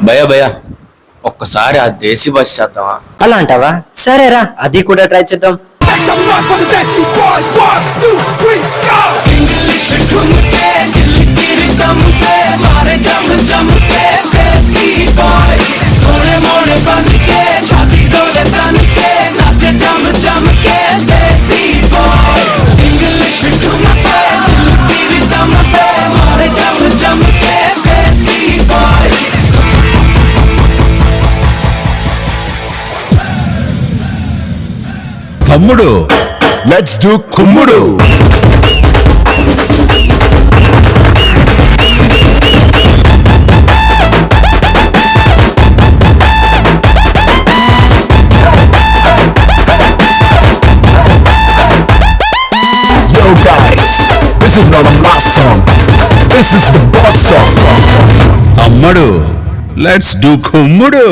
భయ భయ ఒక్కసారి ఆ దేశీ భాష చేద్దామా? అలా అంటావా? సరేరా, అది కూడా ట్రై చేద్దాం. Make some noise for the Desi boys. 1, 2, 3, go! English ढूंढते दिल की रिदम पे मारे जम जम के Desi boys. सोने मोने बन के छाती डोले तन के नाचे जम जम के Desi boys. English ढूंढते दिल की रिदम पे मारे जम जम के Desi boys. తమ్ముడు, లెట్స్ డూ కుమ్ముడు. Yo guys, this is not a love song. This is the boss song. తమ్ముడు, లెట్స్ డూ కుమ్ముడు.